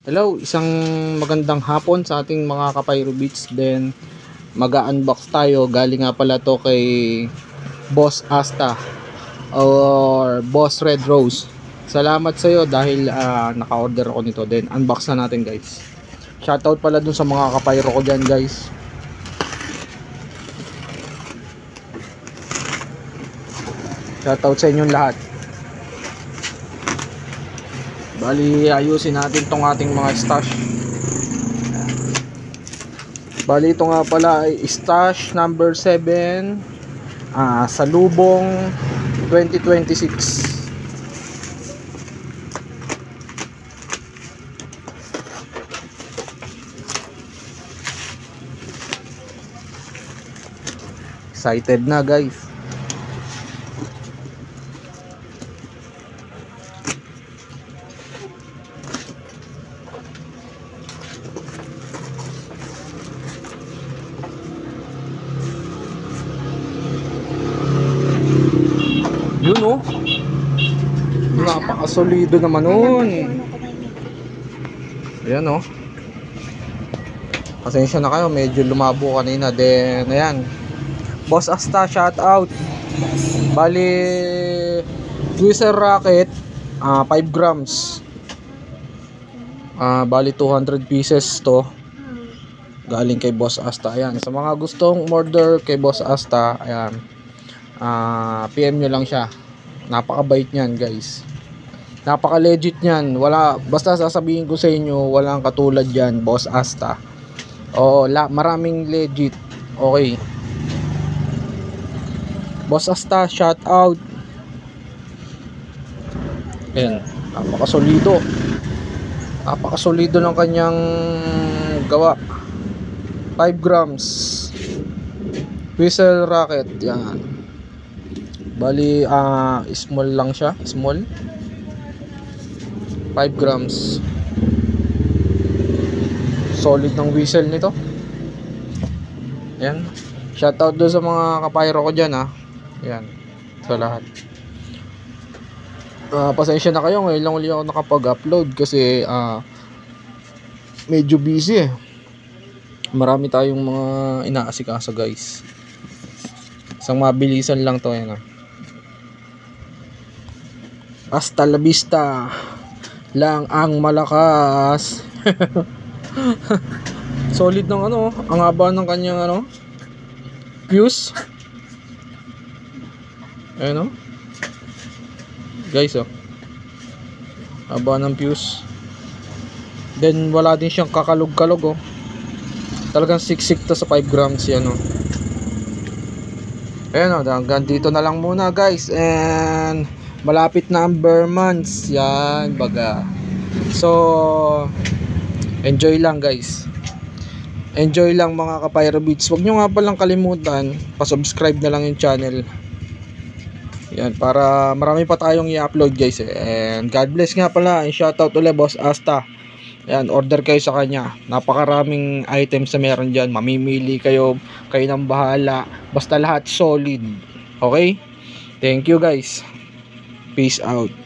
Hello, isang magandang hapon sa ating mga kapayro beats. Then mag-unbox tayo. Galing nga pala to kay Boss Asta or Boss Red Rose. Salamat sa iyo dahil naka-order ako nito. Then unbox na natin, guys. Shoutout pala dun sa mga kapayro ko dyan, guys. Shoutout sa inyong lahat. Bali, ayusin natin tong ating mga stash. Bali, ito nga pala ay stash number 7, Salubong 2026. Excited na, guys. Yun, oh, napakasolido naman nun. Ayan, oh, pasensya na kayo, medyo lumabo kanina. Then ayan, Boss Asta, shout out. Bali, Twister Racket, 5 grams, bali 200 pieces to. Galing kay Boss Asta. Ayan, sa mga gustong order kay Boss Asta, ayan, PM nyo lang siya. Napakabait niyan, guys. Napaka legit niyan. Wala, basta sasabihin ko sa inyo, walang katulad yan, Boss Asta. Oo, maraming legit. Okay, Boss Asta, shout out. Ayan, napakasolido. Napakasolido ng kanyang gawa. 5 grams Twister Racket. Yan, bali small lang siya, small, 5 grams. Solid ng whistle nito. Ayan, shoutout doon sa mga kapayro ko dyan, ayan, sa lahat. Pasensya na kayo, ngayon lang uli ako nakapag-upload kasi medyo busy marami tayong mga inaasikaso, guys. Isang mabilisan lang to, ayan. Hasta la vista lang ang malakas. Solid ng ang haba ng kanyang fuse. Ayan, guys, haba ng fuse. Then wala din siyang kakalog-kalog, talagang siksik to sa 5 grams yan, Ayan, hanggang dito na lang muna, guys. And malapit na ang bare months yan, baga. So enjoy lang, guys. Enjoy lang, mga kapayro beats. Huwag nyo nga palang kalimutan, pa-subscribe na lang yung channel. Yan, para marami pa tayong i-upload, guys. And God bless nga pala. And shoutout ulit, Boss Asta. Yan, order kayo sa kanya. Napakaraming items na meron dyan. Mamimili kayo, kayo nang bahala. Basta lahat solid. Okay? Thank you, guys. Peace out.